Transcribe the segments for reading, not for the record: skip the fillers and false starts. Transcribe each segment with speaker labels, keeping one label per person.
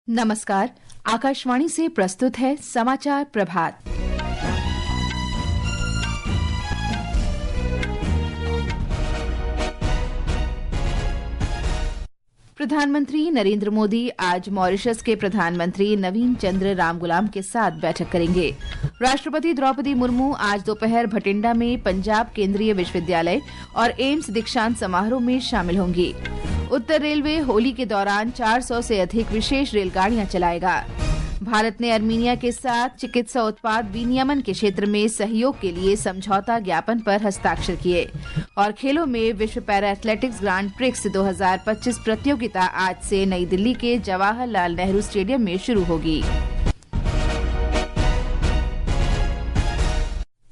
Speaker 1: नमस्कार। आकाशवाणी से प्रस्तुत है समाचार प्रभात। प्रधानमंत्री नरेंद्र मोदी आज मॉरिशस के प्रधानमंत्री नवीन चंद्र रामगुलाम के साथ बैठक करेंगे। राष्ट्रपति द्रौपदी मुर्मू आज दोपहर भटिंडा में पंजाब केंद्रीय विश्वविद्यालय और एम्स दीक्षांत समारोह में शामिल होंगी। उत्तर रेलवे होली के दौरान 400 से अधिक विशेष रेलगाड़ियां चलाएगा। भारत ने आर्मीनिया के साथ चिकित्सा उत्पाद विनियमन के क्षेत्र में सहयोग के लिए समझौता ज्ञापन पर हस्ताक्षर किए। और खेलों में विश्व पैरा एथलेटिक्स ग्रांड प्रिक्स 2025 प्रतियोगिता आज से नई दिल्ली के जवाहरलाल नेहरू स्टेडियम में शुरू होगी।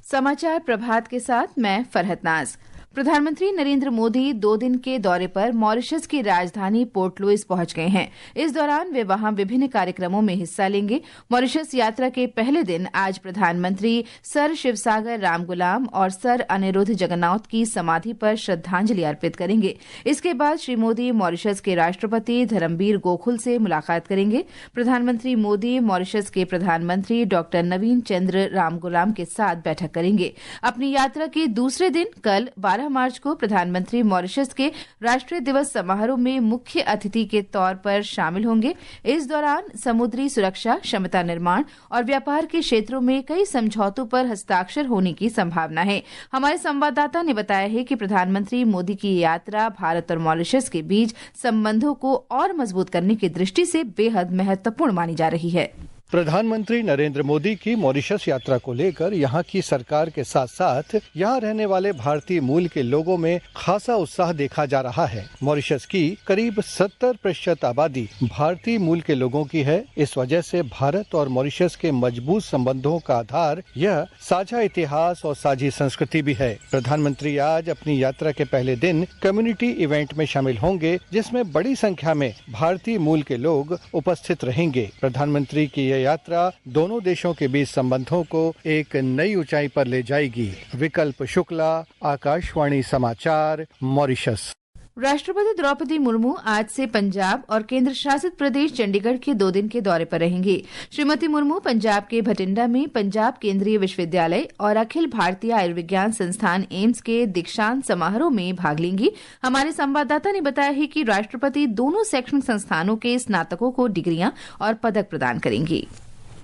Speaker 1: समाचार प्रभात के साथ मैं फरहत नाज। प्रधानमंत्री नरेंद्र मोदी 2 दिन के दौरे पर मॉरिशस की राजधानी पोर्ट लुइस पहुंच गए हैं। इस दौरान वे वहां विभिन्न कार्यक्रमों में हिस्सा लेंगे। मॉरिशस यात्रा के पहले दिन आज प्रधानमंत्री सर शिवसागर रामगुलाम और सर अनिरुद्ध जगन्नाथ की समाधि पर श्रद्धांजलि अर्पित करेंगे। इसके बाद श्री मोदी मॉरिशस के राष्ट्रपति धर्मबीर गोकुल से मुलाकात करेंगे। प्रधानमंत्री मोदी मॉरिशस के प्रधानमंत्री डॉक्टर नवीन चंद्र रामगुलाम के साथ बैठक करेंगे। अपनी यात्रा के दूसरे दिन कल 12 मार्च को प्रधानमंत्री मॉरिशस के राष्ट्रीय दिवस समारोह में मुख्य अतिथि के तौर पर शामिल होंगे। इस दौरान समुद्री सुरक्षा, क्षमता निर्माण और व्यापार के क्षेत्रों में कई समझौतों पर हस्ताक्षर होने की संभावना है। हमारे संवाददाता ने बताया है कि प्रधानमंत्री मोदी की यात्रा भारत और मॉरिशस के बीच संबंधों को और मजबूत करने की दृष्टि से बेहद महत्वपूर्ण मानी जा रही है।
Speaker 2: प्रधानमंत्री नरेंद्र मोदी की मॉरिशस यात्रा को लेकर यहां की सरकार के साथ साथ यहां रहने वाले भारतीय मूल के लोगों में खासा उत्साह देखा जा रहा है। मॉरिशस की करीब 70% आबादी भारतीय मूल के लोगों की है। इस वजह से भारत और मॉरिशस के मजबूत संबंधों का आधार यह साझा इतिहास और साझी संस्कृति भी है। प्रधानमंत्री आज अपनी यात्रा के पहले दिन कम्युनिटी इवेंट में शामिल होंगे, जिसमें बड़ी संख्या में भारतीय मूल के लोग उपस्थित रहेंगे। प्रधानमंत्री की यात्रा दोनों देशों के बीच संबंधों को एक नई ऊंचाई पर ले जाएगी। विकल्प शुक्ला, आकाशवाणी समाचार, मॉरिशस।
Speaker 1: राष्ट्रपति द्रौपदी मुर्मू आज से पंजाब और केंद्र शासित प्रदेश चंडीगढ़ के 2 दिन के दौरे पर रहेंगी। श्रीमती मुर्मू पंजाब के भटिंडा में पंजाब केंद्रीय विश्वविद्यालय और अखिल भारतीय आयुर्विज्ञान संस्थान एम्स के दीक्षांत समारोह में भाग लेंगी। हमारे संवाददाता ने बताया है कि राष्ट्रपति दोनों शैक्षणिक संस्थानों के स्नातकों को डिग्रियां और पदक प्रदान करेंगी।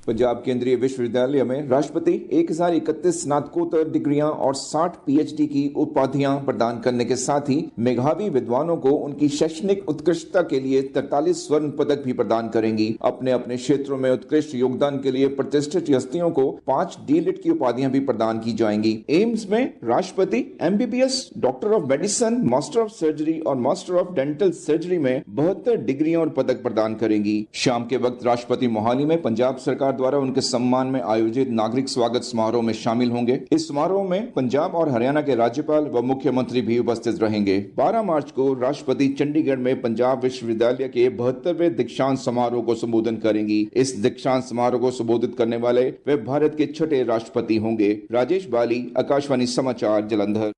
Speaker 3: पंजाब केंद्रीय विश्वविद्यालय में राष्ट्रपति 1031 स्नातकोत्तर डिग्रियां और 60 पीएचडी की उपाधियां प्रदान करने के साथ ही मेधावी विद्वानों को उनकी शैक्षणिक उत्कृष्टता के लिए 43 स्वर्ण पदक भी प्रदान करेंगी। अपने अपने क्षेत्रों में उत्कृष्ट योगदान के लिए प्रतिष्ठित हस्तियों को 5 डीलिट की उपाधियां भी प्रदान की जाएंगी। एम्स में राष्ट्रपति MBBS, doctor of medicine, master of surgery और मास्टर ऑफ डेंटल सर्जरी में 72 डिग्रियां और पदक प्रदान करेंगी। शाम के वक्त राष्ट्रपति मोहाली में पंजाब सरकार द्वारा उनके सम्मान में आयोजित नागरिक स्वागत समारोह में शामिल होंगे। इस समारोह में पंजाब और हरियाणा के राज्यपाल व मुख्यमंत्री भी उपस्थित रहेंगे। 12 मार्च को राष्ट्रपति चंडीगढ़ में पंजाब विश्वविद्यालय के 72वें दीक्षांत समारोह को संबोधित करेंगी। इस दीक्षांत समारोह को संबोधित करने वाले वे भारत के 6ठे राष्ट्रपति होंगे। राजेश बाली, आकाशवाणी समाचार, जालंधर।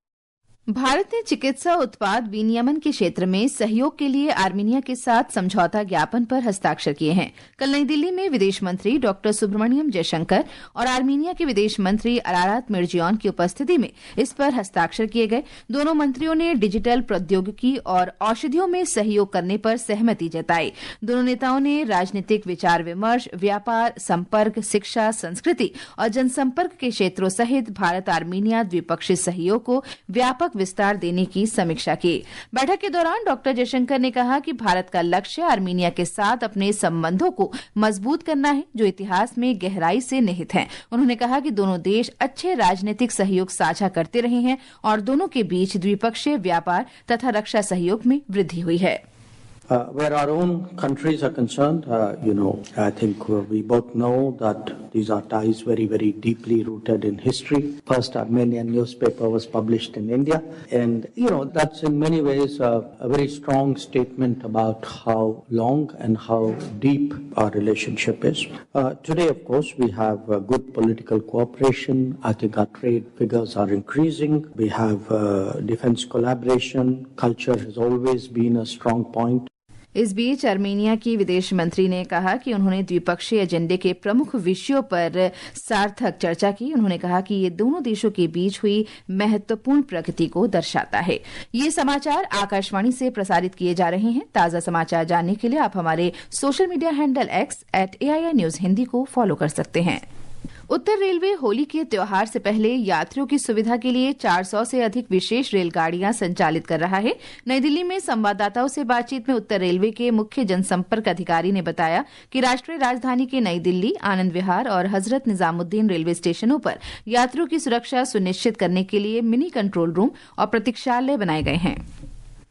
Speaker 1: भारत ने चिकित्सा उत्पाद विनियमन के क्षेत्र में सहयोग के लिए आर्मीनिया के साथ समझौता ज्ञापन पर हस्ताक्षर किए हैं। कल नई दिल्ली में विदेश मंत्री डॉक्टर सुब्रमण्यम जयशंकर और आर्मीनिया के विदेश मंत्री अरारात मिर्जियोन की उपस्थिति में इस पर हस्ताक्षर किए गए। दोनों मंत्रियों ने डिजिटल प्रौद्योगिकी और औषधियों में सहयोग करने पर सहमति जताई। दोनों नेताओं ने राजनीतिक विचार विमर्श, व्यापार, संपर्क, शिक्षा, संस्कृति और जनसंपर्क के क्षेत्रों सहित भारत आर्मीनिया द्विपक्षीय सहयोग को व्यापक विस्तार देने की समीक्षा की। बैठक के दौरान डॉक्टर जयशंकर ने कहा कि भारत का लक्ष्य आर्मीनिया के साथ अपने संबंधों को मजबूत करना है, जो इतिहास में गहराई से निहित हैं। उन्होंने कहा कि दोनों देश अच्छे राजनीतिक सहयोग साझा करते रहे हैं और दोनों के बीच द्विपक्षीय व्यापार तथा रक्षा सहयोग में वृद्धि हुई है।
Speaker 4: Where our own countries are concerned, I think we both know that these are ties very, very deeply rooted in history. First Armenian newspaper was published in India, and that's in many ways a very strong statement about how long and how deep our relationship is. Today, of course, we have good political cooperation. I think our trade figures are increasing. We have defense collaboration. Culture has always been a strong point.
Speaker 1: इस बीच Armenia की विदेश मंत्री ने कहा कि उन्होंने द्विपक्षीय एजेंडे के प्रमुख विषयों पर सार्थक चर्चा की। उन्होंने कहा कि ये दोनों देशों के बीच हुई महत्वपूर्ण प्रगति को दर्शाता है। ये समाचार आकाशवाणी से प्रसारित किए जा रहे हैं। ताजा समाचार जानने के लिए आप हमारे social media handle @AIR News Hindi को फॉलो कर सकते हैं। उत्तर रेलवे होली के त्योहार से पहले यात्रियों की सुविधा के लिए 400 से अधिक विशेष रेलगाड़ियां संचालित कर रहा है। नई दिल्ली में संवाददाताओं से बातचीत में उत्तर रेलवे के मुख्य जनसंपर्क अधिकारी ने बताया कि राष्ट्रीय राजधानी के नई दिल्ली, आनंद विहार और हजरत निजामुद्दीन रेलवे स्टेशनों पर यात्रियों की सुरक्षा सुनिश्चित करने के लिए मिनी कंट्रोल रूम और प्रतीक्षालय बनाए गए हैं।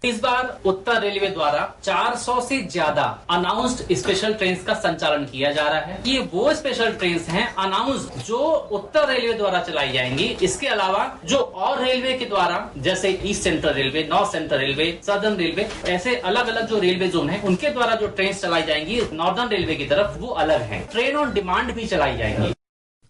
Speaker 5: इस बार उत्तर रेलवे द्वारा 400 से ज्यादा अनाउंस्ड स्पेशल ट्रेन का संचालन किया जा रहा है। ये वो स्पेशल ट्रेन हैं अनाउंस्ड जो उत्तर रेलवे द्वारा चलाई जाएंगी। इसके अलावा जो और रेलवे के द्वारा जैसे east central railway, north central railway, southern railway, ऐसे अलग अलग जो रेलवे जोन है उनके द्वारा जो ट्रेन चलाई जाएंगी नॉर्दर्न रेलवे की तरफ वो अलग है। ट्रेन ऑन डिमांड भी चलाई जाएंगी।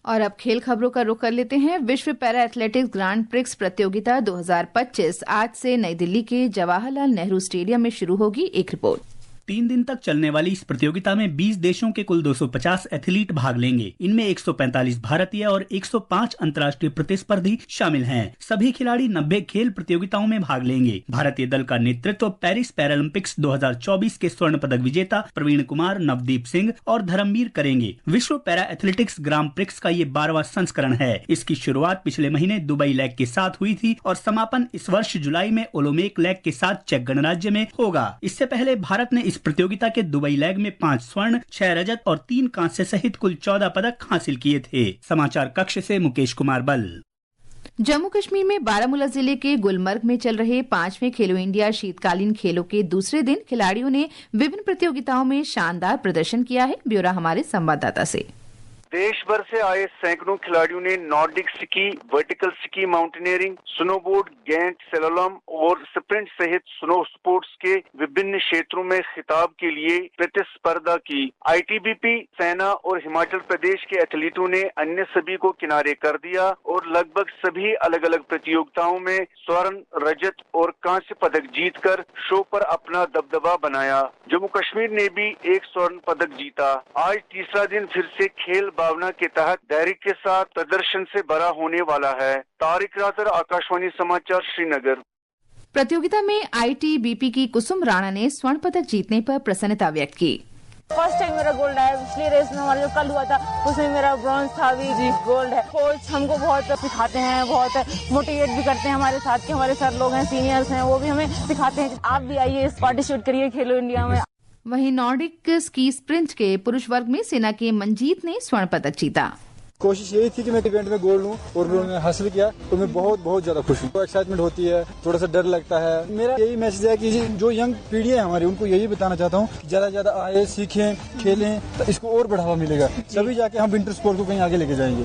Speaker 1: और अब खेल खबरों का रुख कर लेते हैं। विश्व पैरा एथलेटिक्स ग्रांड प्रिक्स प्रतियोगिता 2025 आज से नई दिल्ली के जवाहरलाल नेहरू स्टेडियम में शुरू होगी। एक रिपोर्ट।
Speaker 6: 3 दिन तक चलने वाली इस प्रतियोगिता में 20 देशों के कुल 250 एथलीट भाग लेंगे। इनमें 145 भारतीय और 105 अंतर्राष्ट्रीय प्रतिस्पर्धी शामिल हैं। सभी खिलाड़ी 90 खेल प्रतियोगिताओं में भाग लेंगे। भारतीय दल का नेतृत्व पेरिस पैरालंपिक्स 2024 के स्वर्ण पदक विजेता प्रवीण कुमार, नवदीप सिंह और धर्मवीर करेंगे। विश्व पैरा एथलेटिक्स ग्रांड प्रिक्स का ये 12वां संस्करण है। इसकी शुरुआत पिछले महीने दुबई लेग के साथ हुई थी और समापन इस वर्ष जुलाई में ओलोमेक लेग के साथ चेक गणराज्य में होगा। इससे पहले भारत ने इस प्रतियोगिता के दुबई लेग में 5 स्वर्ण, 6 रजत और 3 कांस्य सहित कुल 14 पदक हासिल किए थे। समाचार कक्ष से मुकेश कुमार बल।
Speaker 1: जम्मू कश्मीर में बारामूला जिले के गुलमर्ग में चल रहे 5वें खेलो इंडिया शीतकालीन खेलों के दूसरे दिन खिलाड़ियों ने विभिन्न प्रतियोगिताओं में शानदार प्रदर्शन किया है। ब्यौरा हमारे संवाददाता से।
Speaker 7: देश भर से आए सैकड़ों खिलाड़ियों ने Nordic ski, vertical ski mountaineering, snowboard, giant, slalom और स्प्रिंट सहित स्नो स्पोर्ट्स के विभिन्न क्षेत्रों में खिताब के लिए प्रतिस्पर्धा की। आईटीबीपी, सेना और हिमाचल प्रदेश के एथलीटों ने अन्य सभी को किनारे कर दिया और लगभग सभी अलग अलग प्रतियोगिताओं में स्वर्ण, रजत और कांस्य पदक जीतकर शो पर अपना दबदबा बनाया। जम्मू कश्मीर ने भी एक स्वर्ण पदक जीता। आज तीसरा दिन फिर से खेल भावना के तहत डायरी के साथ प्रदर्शन से भरा होने वाला है। तारिक रातर, आकाशवाणी समाचार, श्रीनगर।
Speaker 1: प्रतियोगिता में आईटीबीपी की कुसुम राणा ने स्वर्ण पदक जीतने पर प्रसन्नता व्यक्त की।
Speaker 8: फर्स्ट टाइम मेरा गोल्ड है। पिछली रेस में हमारा जो कल हुआ था उसमें मेरा ब्रॉन्ज था, अभी जी गोल्ड है। कोच हमको बहुत सिखाते हैं, बहुत मोटिवेट भी करते हैं। हमारे साथ के हमारे सर लोग हैं, सीनियर्स हैं, वो भी हमें सिखाते हैं। आप भी आइए, पार्टिसिपेट करिए खेलो इंडिया में।
Speaker 1: वहीं नॉर्डिक स्की स्प्रिंट के पुरुष वर्ग में सेना के मंजीत ने स्वर्ण पदक जीता।
Speaker 9: कोशिश यही थी कि मैं इवेंट में गोल्ड लूं और उन्होंने हासिल किया तो मैं बहुत ज्यादा खुश हूँ। तो एक्साइटमेंट होती है, थोड़ा सा डर लगता है। मेरा यही मैसेज है कि जो यंग पीढ़ी है हमारी, उनको यही बताना चाहता हूँ कि ज्यादा आए, सीखें, खेलें, तो इसको और बढ़ावा मिलेगा। तभी जाके हम विंटर स्पोर्ट को कहीं आगे लेके जाएंगे।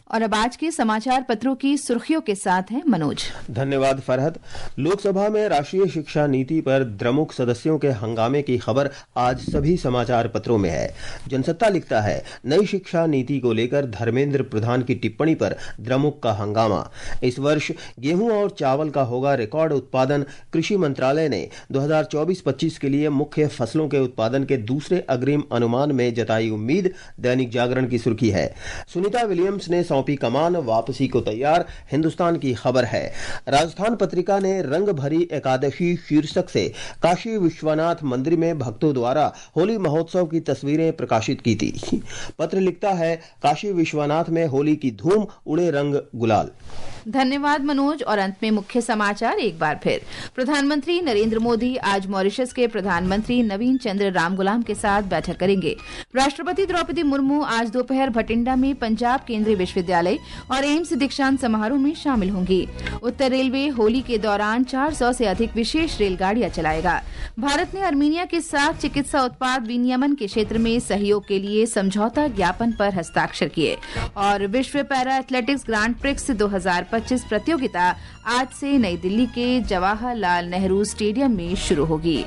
Speaker 1: और अब आज के समाचार पत्रों की सुर्खियों के साथ हैं मनोज।
Speaker 10: धन्यवाद फरहत। लोकसभा में राष्ट्रीय शिक्षा नीति पर द्रमुक सदस्यों के हंगामे की खबर आज सभी समाचार पत्रों में है। जनसत्ता लिखता है, नई शिक्षा नीति को लेकर धर्मेंद्र प्रधान की टिप्पणी पर द्रमुक का हंगामा। इस वर्ष गेहूं और चावल का होगा रिकॉर्ड उत्पादन। कृषि मंत्रालय ने 2024-25 के लिए मुख्य फसलों के उत्पादन के दूसरे अग्रिम अनुमान में जताई उम्मीद। दैनिक जागरण की सुर्खी है, सुनीता विलियम्स ने सौंपी कमान, वापसी को तैयार। हिंदुस्तान की खबर है, राजस्थान पत्रिका ने रंग भरी एकादशी शीर्षक से काशी विश्वनाथ मंदिर में भक्तों द्वारा होली महोत्सव की तस्वीरें प्रकाशित की थी। पत्र लिखता है, काशी विश्वनाथ में होली की धूम, उड़े रंग गुलाल।
Speaker 1: धन्यवाद मनोज। और अंत में मुख्य समाचार एक बार फिर। प्रधानमंत्री नरेंद्र मोदी आज मॉरिशस के प्रधानमंत्री नवीन चंद्र रामगुलाम के साथ बैठक करेंगे। राष्ट्रपति द्रौपदी मुर्मू आज दोपहर भटिंडा में पंजाब केंद्रीय विश्वविद्यालय और एम्स दीक्षांत समारोह में शामिल होंगी। उत्तर रेलवे होली के दौरान 400 से अधिक विशेष रेलगाड़ियां चलाएगा। भारत ने अर्मेनिया के साथ चिकित्सा उत्पाद विनियमन के क्षेत्र में सहयोग के लिए समझौता ज्ञापन पर हस्ताक्षर किए। और विश्व पैरा एथलेटिक्स ग्रांड प्रिक्स 2025 प्रतियोगिता आज से नई दिल्ली के जवाहरलाल नेहरू स्टेडियम में शुरू होगी।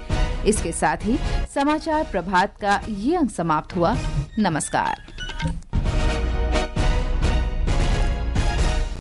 Speaker 1: इसके साथ ही समाचार प्रभात का ये अंक समाप्त हुआ। नमस्कार।